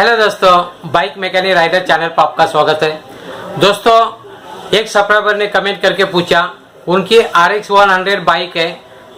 Hello दोस्तों, bike mechanic rider channel पर आपका स्वागत है। दोस्तों, एक सब्सक्राइबर ने कमेंट करके पूछा उनकी RX 100 बाइक है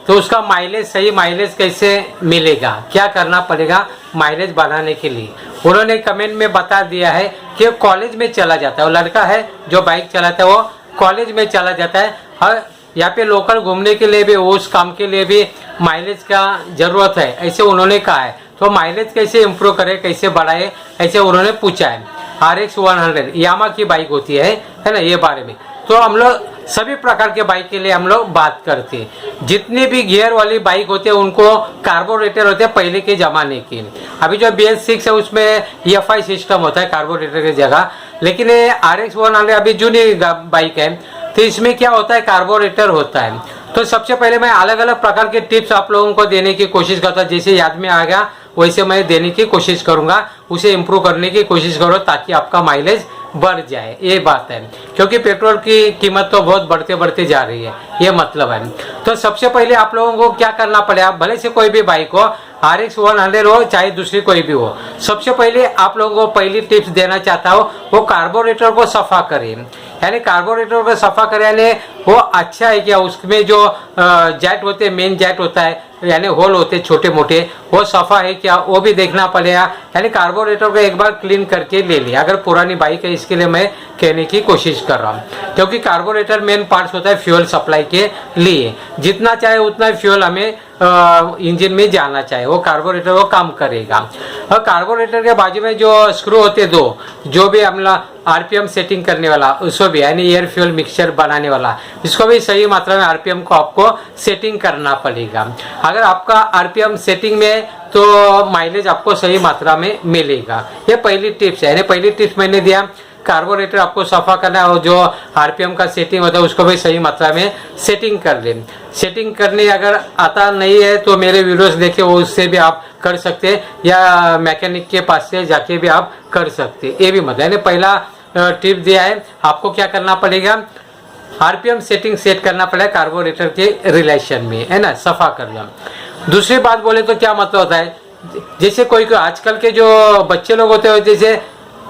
तो उसका माइलेज सही माइलेज कैसे मिलेगा, क्या करना पड़ेगा माइलेज बढ़ाने के लिए। उन्होंने कमेंट में बता दिया है कि कॉलेज में चला जाता है, वो लड़का है जो बाइक चलाता है वो कॉलेज में चला जाता है और यहाँ पे लोकल घूमने के लिए भी उस काम के लिए भी माइलेज का ज़रूरत है, ऐसे उन्होंने कहा है। तो माइलेज कैसे इम्प्रूव करे, कैसे बढ़ाए, ऐसे उन्होंने पूछा है। RX 100 यामा की बाइक होती है ना, ये बारे में। तो हम लोग सभी प्रकार के बाइक के लिए हम लोग बात करते हैं। जितनी भी गियर वाली बाइक होते हैं उनको कार्बोरेटर होते हैं पहले के ज़माने के। अभी जो BS6 है उसमें EFI सिस्टम होता है कार्बोरेटर की जगह, लेकिन ये RX 100 अभी जूनी बाइक है तो इसमें क्या होता है, कार्बोरेटर होता है। तो सबसे पहले मैं अलग अलग प्रकार के टिप्स आप लोगों को देने की कोशिश करता हूँ, जैसे याद में आ गया वैसे मैं देने की कोशिश करूंगा, उसे इम्प्रूव करने की कोशिश करो ताकि आपका माइलेज बढ़ जाए। ये बात है, क्योंकि पेट्रोल की कीमत तो बहुत बढ़ते बढ़ते जा रही है, ये मतलब है। तो सबसे पहले आप लोगों को क्या करना पड़ेगा, भले से कोई भी बाइक हो, RX 100 हो चाहे दूसरी कोई भी हो, सबसे पहले आप लोगों को पहली टिप्स देना चाहता हूँ वो कार्बोरेटर को सफा करें। यानी कार्बोरेटर को सफा करें यानी वो अच्छा है क्या, उसमें जो जैट होते हैं, मेन जैट होता है यानी होल होते छोटे मोटे, वो सफा है क्या वो भी देखना पड़ेगा। यानी कार्बोरेटर को एक बार क्लीन करके ले लिया। अगर पुरानी बाइक है इसके लिए मैं कहने की कोशिश कर रहा हूँ, क्योंकि कार्बोरेटर मेन पार्ट्स होता है फ्यूल सप्लाई के लिए। जितना चाहे उतना फ्यूल हमें इंजन में जाना चाहिए, वो कार्बोरेटर वो काम करेगा। और कार्बोरेटर के बाजू में जो स्क्रू होते दो, जो भी हमला RPM सेटिंग करने वाला उसको भी यानी एयर फ्यूल मिक्सचर बनाने वाला, इसको भी सही मात्रा में RPM को आपको सेटिंग करना पड़ेगा। अगर आपका RPM सेटिंग में तो माइलेज आपको सही मात्रा में मिलेगा। ये पहली टिप्स है। यानी पहली टिप्स मैंने दिया कार्बोरेटर आपको सफा करना है और जो RPM का सेटिंग होता है उसको भी सही मात्रा में सेटिंग कर लें। सेटिंग करने अगर आता नहीं है तो मेरे वीडियोस देखे वो उससे भी आप कर सकते हैं, या मैकेनिक के पास से जाके भी आप कर सकते हैं। ये भी मतलब यानी पहला टिप दिया है, आपको क्या करना पड़ेगा, RPM सेटिंग सेट करना पड़ेगा कार्बोरेटर के रिलेशन में, है ना, सफा कर लो। दूसरी बात बोले तो क्या मतलब होता है, जैसे कोई आजकल के जो बच्चे लोग होते हैं जैसे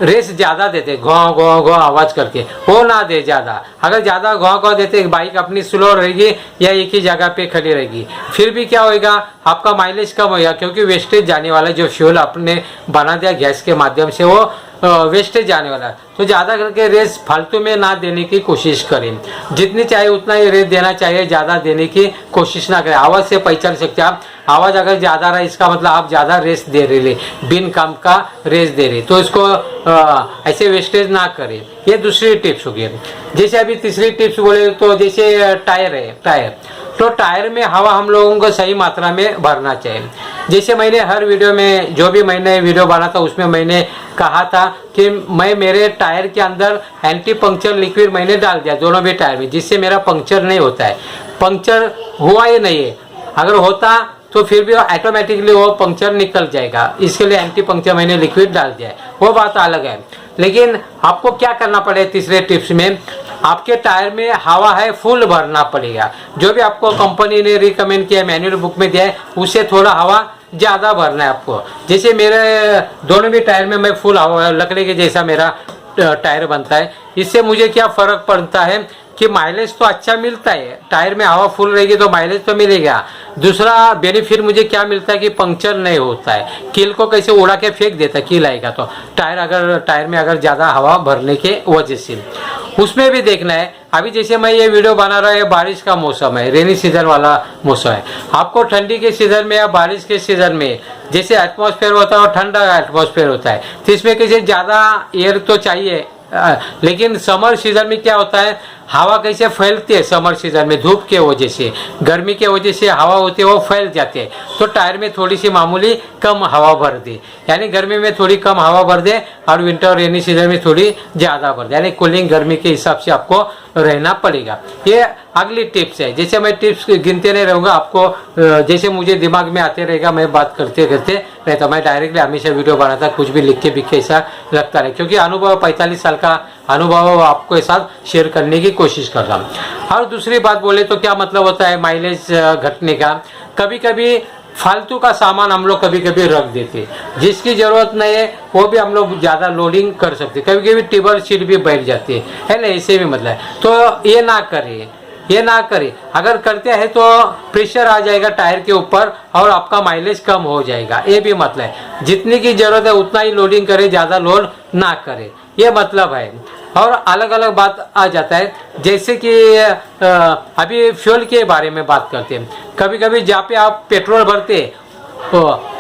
रेस ज्यादा देते घाव घाव घाव आवाज करके, वो ना दे ज्यादा। अगर ज्यादा घाव घाव देते बाइक अपनी स्लो रहेगी या एक ही जगह पे खड़ी रहेगी, फिर भी क्या होगा, आपका माइलेज कम होगा, क्योंकि वेस्टेज जाने वाला जो फ्यूल आपने बना दिया गैस के माध्यम से वो वेस्टेज जाने वाला है। तो ज़्यादा करके रेस फालतू में ना देने की कोशिश करें। जितनी चाहिए उतना ही रेस देना चाहिए, ज़्यादा देने की कोशिश ना करें। आवाज़ से पहचान सकते हैं आप, आवाज़ अगर ज़्यादा रहा इसका मतलब आप ज़्यादा रेस दे रहे, बिन काम का रेस दे रहे, तो इसको ऐसे वेस्टेज ना करें। ये दूसरी टिप्स हो गई। जैसे अभी तीसरी टिप्स बोले तो जैसे टायर है, टायर तो टायर में हवा हम लोगों को सही मात्रा में भरना चाहिए। जैसे मैंने हर वीडियो में जो भी मैंने वीडियो बना था उसमें मैंने कहा था कि मैं मेरे टायर के अंदर एंटी पंक्चर लिक्विड मैंने डाल दिया दोनों भी टायर में, जिससे मेरा पंक्चर नहीं होता है। पंक्चर हुआ ही नहीं है, अगर होता तो फिर भी ऑटोमेटिकली वो पंक्चर निकल जाएगा, इसके लिए एंटी पंक्चर मैंने लिक्विड डाल दिया है, वो बात अलग है। लेकिन आपको क्या करना पड़ेगा तीसरे टिप्स में, आपके टायर में हवा है फुल भरना पड़ेगा। जो भी आपको कंपनी ने रिकमेंड किया, मैनुअल बुक में दिया है, उससे थोड़ा हवा ज़्यादा भरना है आपको। जैसे मेरे दोनों भी टायर में मैं फुल हवा, लकड़ी के जैसा मेरा टायर बनता है, इससे मुझे क्या फ़र्क पड़ता है कि माइलेज तो अच्छा मिलता है, टायर में हवा फुल रहेगी तो माइलेज तो मिलेगा। दूसरा बेनिफिट मुझे क्या मिलता है कि पंक्चर नहीं होता है, कील को कैसे उड़ा के फेंक देता है कील आएगा तो, टायर में अगर ज़्यादा हवा भरने के वजह से उसमें भी देखना है। अभी जैसे मैं ये वीडियो बना रहा है, बारिश का मौसम है, रेनी सीजन वाला मौसम है। आपको ठंडी के सीजन में या बारिश के सीजन में जैसे एटमॉस्फेयर होता है और ठंडा एटमॉस्फेयर होता है, तो इसमें कैसे ज़्यादा एयर तो चाहिए, लेकिन समर सीजन में क्या होता है, हवा कैसे फैलती है समर सीजन में, धूप के वजह से, गर्मी के वजह से हवा होती है वो फैल जाती है। तो टायर में थोड़ी सी मामूली कम हवा भर दे, यानी गर्मी में थोड़ी कम हवा भर दे और विंटर रेनी सीजन में थोड़ी ज़्यादा भर दे, यानी कूलिंग गर्मी के हिसाब से आपको रहना पड़ेगा। ये अगली टिप्स है। जैसे मैं टिप्स गिनते नहीं रहूँगा, आपको जैसे मुझे दिमाग में आते रहेगा, मैं बात करते करते रहता, मैं डायरेक्टली हमेशा वीडियो बनाता, कुछ भी लिख के ऐसा लगता रहे, क्योंकि अनुभव 45 साल का अनुभव आपको साथ शेयर करने की कोशिश कर रहा हूँ। और दूसरी बात बोले तो क्या मतलब होता है माइलेज घटने का, कभी कभी फालतू का सामान हम लोग कभी कभी रख देते, जिसकी जरूरत नहीं है वो भी हम लोग ज़्यादा लोडिंग कर सकते, कभी कभी टेबल सीट भी बैठ जाती है ना, ऐसे भी मतलब है। तो ये ना करिए, ये ना करें। अगर करते हैं तो प्रेशर आ जाएगा टायर के ऊपर और आपका माइलेज कम हो जाएगा, ये भी मतलब है। जितनी की जरूरत है उतना ही लोडिंग करें, ज़्यादा लोड ना करें, ये मतलब है। और अलग अलग बात आ जाता है, जैसे कि अभी फ्यूल के बारे में बात करते हैं। कभी कभी जहाँ पे आप पेट्रोल भरते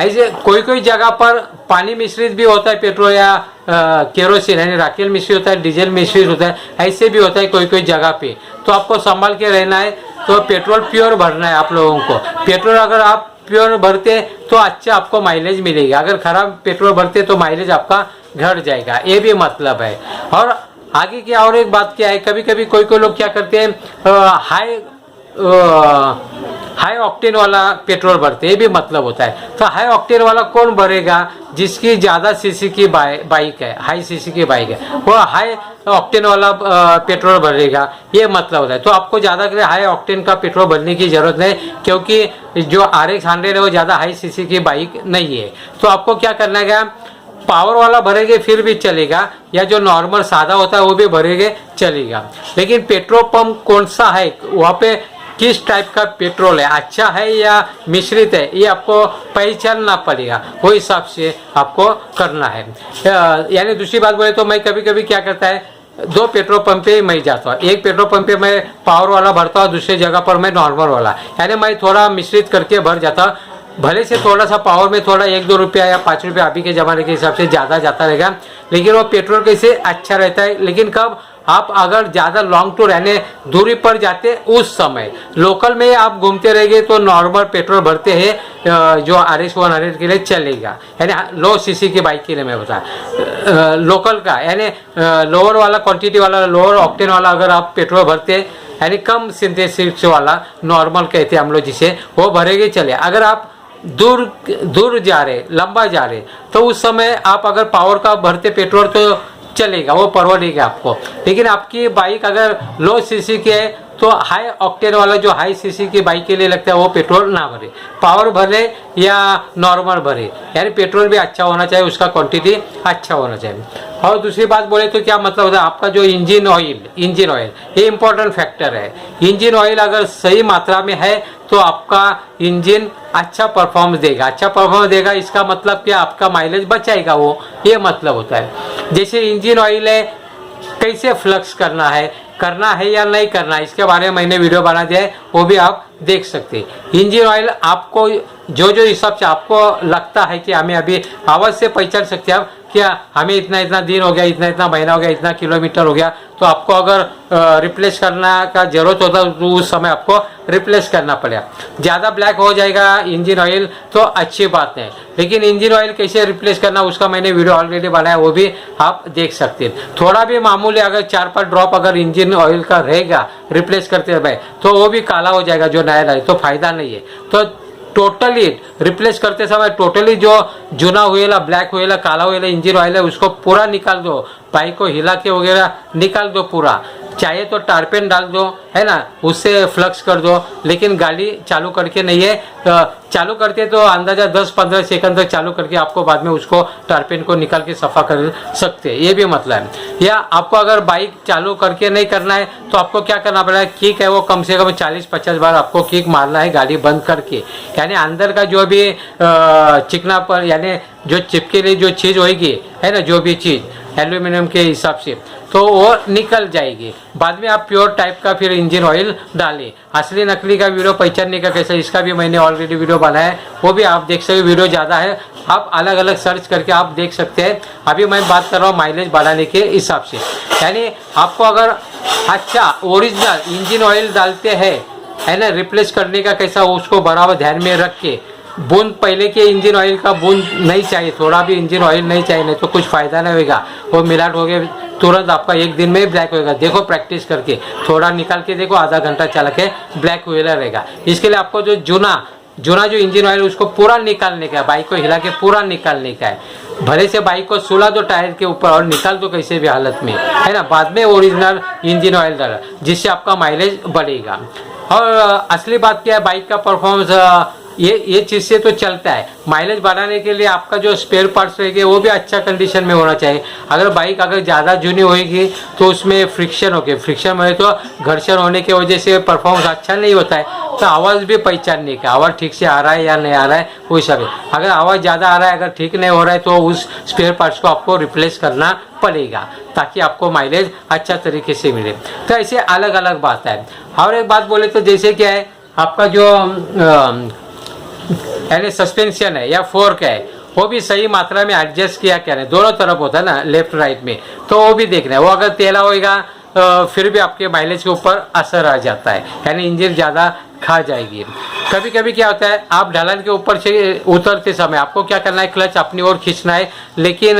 ऐसे कोई कोई जगह पर पानी मिश्रित भी होता है पेट्रोल या केरोसिन यानी राकेल मिश्रित होता है, डीजल मिश्रित होता है, ऐसे भी होता है कोई कोई जगह पे। तो आपको संभाल के रहना है। तो पेट्रोल प्योर भरना है आप लोगों को। पेट्रोल अगर आप प्योर भरते तो अच्छा आपको माइलेज मिलेगा, अगर खराब पेट्रोल भरते तो माइलेज आपका घट जाएगा, ये भी मतलब है। और आगे की और एक बात क्या है, कभी कभी कोई कोई लोग क्या करते हैं, हाई ऑक्टेन वाला पेट्रोल भरते, ये भी मतलब होता है। तो हाई ऑक्टेन वाला कौन भरेगा, जिसकी ज़्यादा सीसी की बाइक है, हाई सीसी की बाइक है, वो हाई ऑक्टेन वाला पेट्रोल भरेगा, ये मतलब होता है। तो आपको ज़्यादा करे हाई ऑक्टेन का पेट्रोल भरने की ज़रूरत नहीं, क्योंकि जो RX 100 है वो ज़्यादा हाई सीसी की बाइक नहीं है। तो आपको क्या करना है, पावर वाला भरेंगे फिर भी चलेगा, या जो नॉर्मल सादा होता है वो भी भरेंगे चलेगा। लेकिन पेट्रोल पंप कौन सा है, वहाँ पे किस टाइप का पेट्रोल है, अच्छा है या मिश्रित है, ये आपको पहचानना पड़ेगा, वो हिसाब से आपको करना है। यानी दूसरी बात बोले तो मैं कभी कभी क्या करता है, 2 पेट्रोल पंप पे मैं जाता हूँ। एक पेट्रोल पंप पे मैं पावर वाला भरता हूँ, दूसरी जगह पर मैं नॉर्मल वाला, यानी मैं थोड़ा मिश्रित करके भर जाता हूँ। भले से थोड़ा सा पावर में थोड़ा 1-2 रुपया या 5 रुपया अभी के ज़माने के हिसाब से ज़्यादा जाता रहेगा, लेकिन वो पेट्रोल कैसे अच्छा रहता है। लेकिन कब आप अगर ज़्यादा लॉन्ग टूर यानी दूरी पर जाते उस समय, लोकल में आप घूमते रहेंगे तो नॉर्मल पेट्रोल भरते हैं जो RX 100 के लिए चलेगा, यानी लो सीसी की बाइक के लिए मैं बता लोकल का, यानी लोअर वाला क्वांटिटी वाला, लोअर ऑक्टेन वाला अगर आप पेट्रोल भरते यानी कम सिंथेसिस वाला, नॉर्मल कहते हैं हम लोग जिसे, वो भरेंगे चले। अगर आप दूर जा रहे, लंबा जा रहे, तो उस समय आप अगर पावर का भरते पेट्रोल तो चलेगा, वो परवड़ेगा आपको। लेकिन आपकी बाइक अगर लो सीसी की है तो हाई ऑक्टेन वाला जो हाई सीसी की बाइक के लिए लगता है वो पेट्रोल ना भरे, पावर भरे या नॉर्मल भरे, यानी पेट्रोल भी अच्छा होना चाहिए, उसका क्वांटिटी अच्छा होना चाहिए। और दूसरी बात बोले तो क्या मतलब होता है, आपका जो इंजन ऑयल ये इंपॉर्टेंट फैक्टर है। इंजन ऑयल अगर सही मात्रा में है तो आपका इंजन अच्छा परफॉर्मेंस देगा, अच्छा परफॉर्मेंस देगा, इसका मतलब क्या, आपका माइलेज बचाएगा वो, ये मतलब होता है। जैसे इंजन ऑयल है, कैसे फ्लक्स करना है या नहीं करना है, इसके बारे में मैंने वीडियो बना दिया है, वो भी आप देख सकते हैं। इंजन ऑयल आपको जो हिसाब से आपको लगता है कि हमें अभी आवाज़ से पहचान सकते हैं आप, क्या हमें इतना दिन हो गया, इतना महीना हो गया, इतना किलोमीटर हो गया, तो आपको अगर रिप्लेस करना का जरूरत होता तो उस समय आपको रिप्लेस करना पड़ेगा। ज़्यादा ब्लैक हो जाएगा इंजन ऑयल तो अच्छी बात है, लेकिन इंजन ऑयल कैसे रिप्लेस करना उसका मैंने वीडियो ऑलरेडी बनाया, वो भी आप देख सकते हैं। थोड़ा भी मामूली अगर 4-5 ड्रॉप अगर इंजन ऑयल का रहेगा रिप्लेस करते हुए तो वो भी काला हो जाएगा जो नया लाए, तो फायदा नहीं है। तो टोटली रिप्लेस करते समय टोटली जो जुना हुएला, ब्लैक हुएला, काला हुएला इंजन ऑयल है उसको पूरा निकाल दो, बाइक को हिला के वगैरह निकाल दो पूरा, चाहे तो टारपेन डाल दो, है ना, उससे फ्लक्स कर दो। लेकिन गाड़ी चालू करके नहीं है, चालू करते तो अंदाजा 10-15 सेकंड तक चालू करके आपको बाद में उसको टारपेन को निकाल के सफ़ा कर सकते हैं, ये भी मतलब है। या आपको अगर बाइक चालू करके नहीं करना है तो आपको क्या करना पड़ेगा, किक है वो कम से कम 40-50 बार आपको किक मारना है गाड़ी बंद करके, यानी अंदर का जो भी चिकना पर यानी जो चिपके लिए जो चीज़ होगी, है ना, जो भी चीज़ एल्यूमिनियम के हिसाब से, तो वो निकल जाएगी। बाद में आप प्योर टाइप का फिर इंजन ऑयल डालें। असली नकली का वीडियो पहचानने का कैसे, इसका भी मैंने ऑलरेडी वीडियो बनाया है, वो भी आप देख सकते। वीडियो ज़्यादा है, आप अलग अलग सर्च करके आप देख सकते हैं। अभी मैं बात कर रहा हूँ माइलेज बढ़ाने के हिसाब से, यानी आपको अगर अच्छा ओरिजिनल इंजन ऑयल डालते हैं, है ना, रिप्लेस करने का कैसा उसको बराबर ध्यान में रख के, बूंद पहले के इंजन ऑयल का बूंद नहीं चाहिए, थोड़ा भी इंजन ऑयल नहीं चाहिए, नहीं तो कुछ फ़ायदा नहीं होगा। वो मिलाट हो गया तुरंत आपका 1 दिन में ब्लैक होएगा। देखो प्रैक्टिस करके थोड़ा निकाल के देखो, आधा घंटा चला के ब्लैक हुएला रहेगा। इसके लिए आपको जो जुना जो इंजन ऑयल उसको पूरा निकालने का है, बाइक को हिला के पूरा निकालने का है। भले से बाइक को सुला दो टायर के ऊपर और निकाल दो कैसे भी हालत में, है ना, बाद में ओरिजिनल इंजन ऑयल डाला, जिससे आपका माइलेज बढ़ेगा। और असली बात क्या है, बाइक का परफॉर्मेंस ये चीज़ से तो चलता है। माइलेज बढ़ाने के लिए आपका जो स्पेयर पार्ट्स रहेंगे वो भी अच्छा कंडीशन में होना चाहिए। अगर बाइक अगर ज़्यादा जूनी होगी तो उसमें फ्रिक्शन होगी, फ्रिक्शन में तो घर्षण होने की वजह से परफॉर्मेंस अच्छा नहीं होता है, तो आवाज़ भी पहचानने का, आवाज़ ठीक से आ रहा है या नहीं आ रहा है वो सब। अगर आवाज़ ज़्यादा आ रहा है, अगर ठीक नहीं हो रहा है, तो उस स्पेयर पार्ट्स को आपको रिप्लेस करना पड़ेगा ताकि आपको माइलेज अच्छा तरीके से मिले। तो ऐसे अलग अलग बात है। और एक बात बोले तो जैसे क्या है, आपका जो यानी सस्पेंशन है या फोर्क है वो भी सही मात्रा में एडजस्ट किया क्या नहीं, दोनों तरफ होता है ना, लेफ्ट राइट में, तो वो भी देखना है। वो अगर तेला होएगा फिर भी आपके माइलेज के ऊपर असर आ जाता है, यानी इंजन ज़्यादा खा जाएगी। कभी कभी क्या होता है, आप ढलान के ऊपर से उतरते समय आपको क्या करना है, क्लच अपनी ओर खींचना है, लेकिन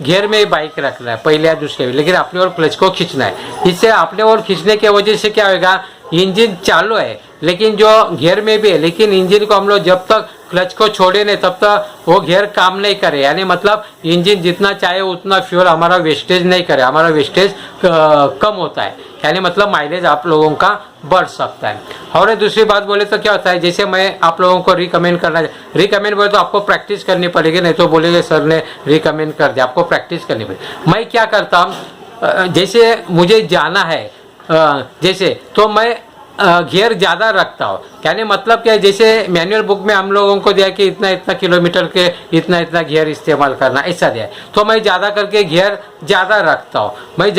गियर में बाइक रखना है पहले या दूसरे में, लेकिन अपनी ओर क्लच को खींचना है। इससे अपने ओर खींचने की वजह से क्या होगा, इंजन चालू है लेकिन जो गियर में भी है, लेकिन इंजन को हम लोग जब तक क्लच को छोड़े नहीं तब तक वो गियर काम नहीं करे, यानी मतलब इंजन जितना चाहे उतना फ्यूल हमारा वेस्टेज नहीं करे, हमारा वेस्टेज कम होता है, यानी मतलब माइलेज आप लोगों का बढ़ सकता है। और दूसरी बात बोले तो क्या होता है, जैसे मैं आप लोगों को रिकमेंड बोले तो आपको प्रैक्टिस करनी पड़ेगी, नहीं तो बोलेंगे सर ने रिकमेंड कर दिया, आपको प्रैक्टिस करनी पड़ेगी। मैं क्या करता हूँ, जैसे मुझे जाना है जैसे, तो मैं गियर ज़्यादा रखता हूँ, यानी मतलब क्या है, जैसे मैनुअल बुक में हम लोगों को दिया कि इतना इतना किलोमीटर के इतना इतना गियर इस्तेमाल करना, ऐसा दिया है, तो मैं ज़्यादा करके गियर ज़्यादा रखता हूँ। मैं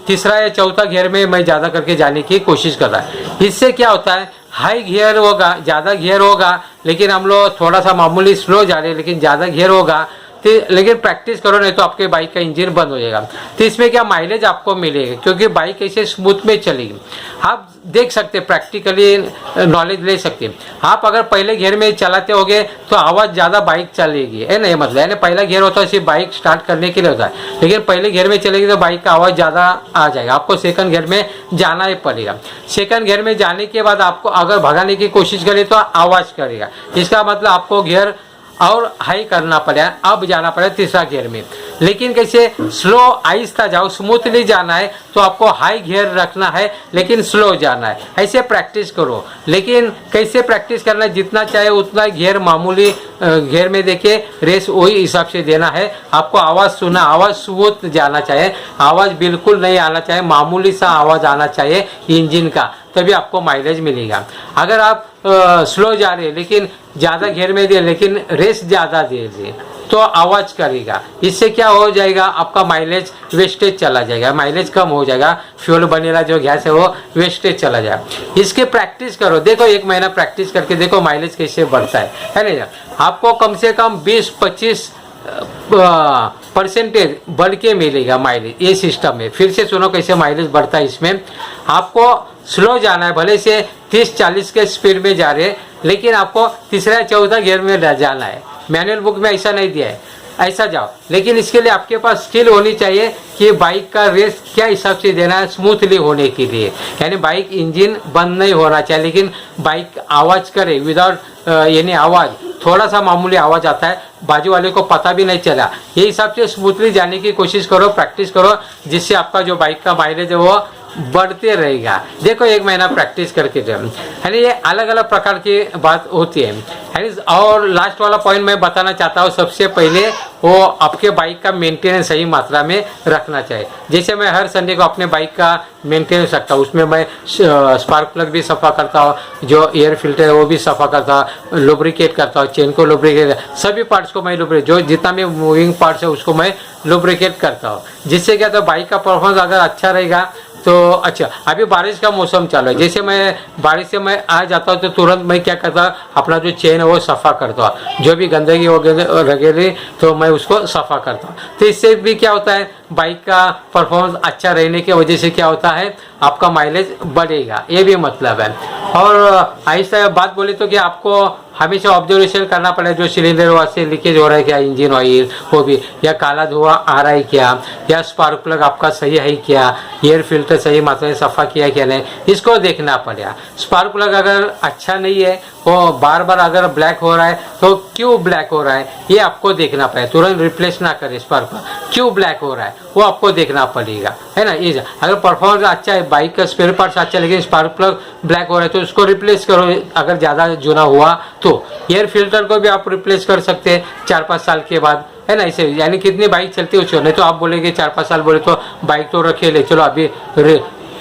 तीसरा या चौथा गियर में मैं ज़्यादा करके जाने की कोशिश कर रहा है। इससे क्या होता है, हाई गियर होगा, ज़्यादा गियर होगा, लेकिन हम लोग थोड़ा सा मामूली स्लो जा रहे हैं, लेकिन ज़्यादा गियर होगा तो, लेकिन प्रैक्टिस करो नहीं तो आपके बाइक का इंजन बंद हो जाएगा। तो इसमें क्या माइलेज आपको मिलेगा, क्योंकि बाइक ऐसे स्मूथ में चलेगी। आप देख सकते प्रैक्टिकली नॉलेज ले सकते हैं। आप अगर पहले गियर में चलाते होगे तो आवाज़ ज़्यादा बाइक चलेगी, है नहीं, मतलब यानी पहला गियर होता है सिर्फ बाइक स्टार्ट करने के लिए होता है, लेकिन पहले गियर में चलेगी तो बाइक का आवाज़ ज़्यादा आ जाएगा। आपको सेकंड गियर में जाना ही पड़ेगा। सेकंड गियर में जाने के बाद आपको अगर भगाने की कोशिश करें तो आवाज़ करेगा, इसका मतलब आपको गियर और हाई करना पड़ेगा, अब जाना पड़ेगा तीसरा गियर में। लेकिन कैसे, स्लो आहिस्ता जाओ, स्मूथली जाना है तो आपको हाई गियर रखना है लेकिन स्लो जाना है, ऐसे प्रैक्टिस करो। लेकिन कैसे प्रैक्टिस करना है, जितना चाहे उतना गियर मामूली गियर में देखिए, रेस वही हिसाब से देना है। आपको आवाज़ सुना, आवाज़ स्मूथ जाना चाहिए, आवाज़ बिल्कुल नहीं आना चाहिए, मामूली सा आवाज़ आना चाहिए इंजन का, तभी आपको माइलेज मिलेगा। अगर आप स्लो जा रहे हैं लेकिन ज़्यादा गियर में दिए, लेकिन रेस ज़्यादा दे दिए तो आवाज़ करेगा। इससे क्या हो जाएगा, आपका माइलेज वेस्टेज चला जाएगा, माइलेज कम हो जाएगा, फ्यूल बनेगा जो गैस है वो वेस्टेज चला जाएगा। इसके प्रैक्टिस करो, देखो 1 महीना प्रैक्टिस करके देखो माइलेज कैसे बढ़ता है नहीं। आपको कम से कम 20-25 परसेंटेज बढ़ के मिलेगा माइलेज, ये सिस्टम है। फिर से सुनो कैसे माइलेज बढ़ता है। इसमें आपको स्लो जाना है, भले से 30-40 के स्पीड में जा रहे, लेकिन आपको तीसरा या चौथा गियर में जाना है। मैनुअल बुक में ऐसा नहीं दिया है, ऐसा जाओ। लेकिन इसके लिए आपके पास स्किल होनी चाहिए कि बाइक का रेस क्या हिसाब से देना है स्मूथली होने के लिए, यानी बाइक इंजन बंद नहीं होना चाहिए, लेकिन बाइक आवाज़ करे विदाउट यानी आवाज़, थोड़ा सा मामूली आवाज़ आता है, बाजू वाले को पता भी नहीं चला। ये हिसाब से स्मूथली जाने की कोशिश करो, प्रैक्टिस करो, जिससे आपका जो बाइक का माइलेज है वो बढ़ते रहेगा। देखो 1 महीना प्रैक्टिस करके जो यानी ये अलग अलग प्रकार की बात होती है। और लास्ट वाला पॉइंट मैं बताना चाहता हूँ, सबसे पहले वो आपके बाइक का मेंटेनेंस सही मात्रा में रखना चाहिए। जैसे मैं हर संडे को अपने बाइक का मेंटेनेंस रखता हूँ, उसमें मैं स्पार्क प्लग भी सफ़ा करता हूँ, जो एयर फिल्टर है वो भी सफ़ा करता हूँ, लुब्रिकेट करता हूँ, चेन को लुब्रिकेट, सभी पार्ट्स को मैं लुब्रिकेट, जो जितना भी मूविंग पार्ट्स है उसको मैं लुब्रिकेट करता हूँ। जिससे क्या तो बाइक का परफॉर्मेंस अगर अच्छा रहेगा तो अच्छा। अभी बारिश का मौसम चालू है, जैसे मैं बारिश से मैं आ जाता हूँ तो तुरंत मैं क्या करता हूँ, अपना जो चेन है वो सफ़ा करता हूँ, जो भी गंदगी वगैरह तो मैं उसको सफ़ा करता हूँ। तो इससे भी क्या होता है, बाइक का परफॉर्मेंस अच्छा रहने की वजह से क्या होता है, आपका माइलेज बढ़ेगा, ये भी मतलब है। और ऐसा बात बोले तो कि आपको हमेशा ऑब्जर्वेशन करना पड़ेगा, जो सिलेंडर वहाँ से लीकेज हो रहा है क्या, इंजन ऑयल वो भी, या काला धुआं आ रहा है क्या, या स्पार्क प्लग आपका सही है क्या, एयर फिल्टर सही मात्रा में सफ़ा किया क्या नहीं, इसको देखना पड़ेगा। स्पार्क प्लग अगर अच्छा नहीं है, वो बार बार अगर ब्लैक हो रहा है तो क्यों ब्लैक हो रहा है, ये आपको देखना पड़ेगा। तुरंत रिप्लेस ना करें स्पार्क प्लग, क्यों ब्लैक हो रहा है वो आपको देखना पड़ेगा, है ना। ये अगर परफॉर्मेंस अच्छा है, बाइक का स्पेयर पार्ट्स अच्छा लेकिन स्पार्क प्लग ब्लैक हो रहा है तो उसको रिप्लेस करो। अगर ज़्यादा जुना हुआ तो एयर फिल्टर को भी आप रिप्लेस कर सकते हैं 4-5 साल के बाद, है ना। इसे यानी कितनी बाइक चलती है उसको, नहीं तो आप बोलेंगे 4-5 साल बोले तो बाइक तो रखे ले चलो, अभी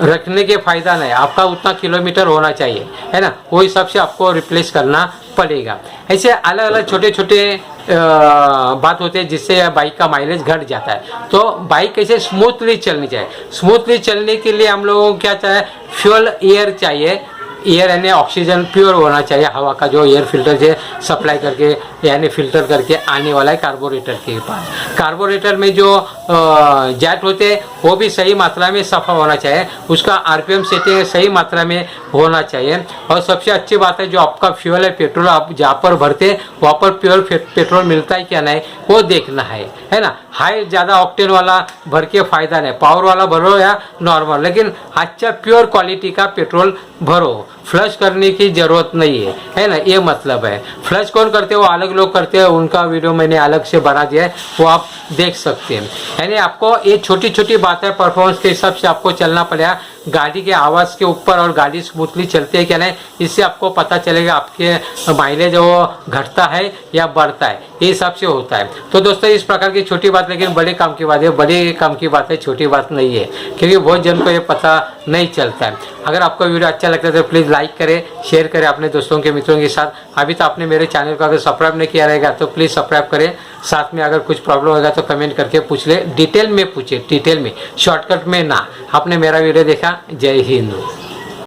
रखने के फायदा नहीं, आपका उतना किलोमीटर होना चाहिए, है ना। वो हिसाब से आपको रिप्लेस करना पड़ेगा। ऐसे अलग अलग छोटे छोटे बात होते हैं जिससे बाइक का माइलेज घट जाता है। तो बाइक कैसे स्मूथली चलनी चाहिए, स्मूथली चलने के लिए हम लोगों को क्या चाहिए, फ्यूल एयर चाहिए। एयर यानी ऑक्सीजन प्योर होना चाहिए, हवा का जो एयर फिल्टर से सप्लाई करके यानी फिल्टर करके आने वाला है कार्बोरेटर के पास। कार्बोरेटर में जो जेट होते हैं वो भी सही मात्रा में सफ़ा होना चाहिए, उसका आरपीएम सेटिंग सही मात्रा में होना चाहिए। और सबसे अच्छी बात है जो आपका फ्यूल है, पेट्रोल आप जहाँ पर भरते हैं वहाँ पर प्योर पेट्रोल मिलता है क्या नहीं वो देखना है ना। हाई ज़्यादा ऑक्टेन वाला भर के फ़ायदा नहीं, पावर वाला भरो या नॉर्मल, लेकिन अच्छा प्योर क्वालिटी का पेट्रोल भरो। फ्लश करने की ज़रूरत नहीं है ना, ये मतलब है। फ्लश कौन करते हैं वो अलग लोग करते हैं, उनका वीडियो मैंने अलग से बना दिया है, वो आप देख सकते हैं। यानी आपको ये छोटी छोटी बातें परफॉर्मेंस के हिसाब से आपको चलना पड़ेगा, गाड़ी के आवाज़ के ऊपर, और गाड़ी स्मूथली चलती है क्या नहीं, इससे आपको पता चलेगा आपके माइलेज वो घटता है या बढ़ता है, ये हिसाब से होता है। तो दोस्तों इस प्रकार की छोटी बात, लेकिन बड़े काम की बात है, बड़े काम की बात है, छोटी बात नहीं है, क्योंकि बहुत जन को ये पता नहीं चलता है। अगर आपको वीडियो अच्छा लगता है तो प्लीज़ लाइक करें, शेयर करें अपने दोस्तों के मित्रों के साथ। अभी तो आपने मेरे चैनल को अगर सब्सक्राइब नहीं किया रहेगा तो प्लीज़ सब्सक्राइब करें। साथ में अगर कुछ प्रॉब्लम होगा तो कमेंट करके पूछ ले, डिटेल में पूछे, डिटेल में, शॉर्टकट में ना। आपने मेरा वीडियो देखा, जय हिंद।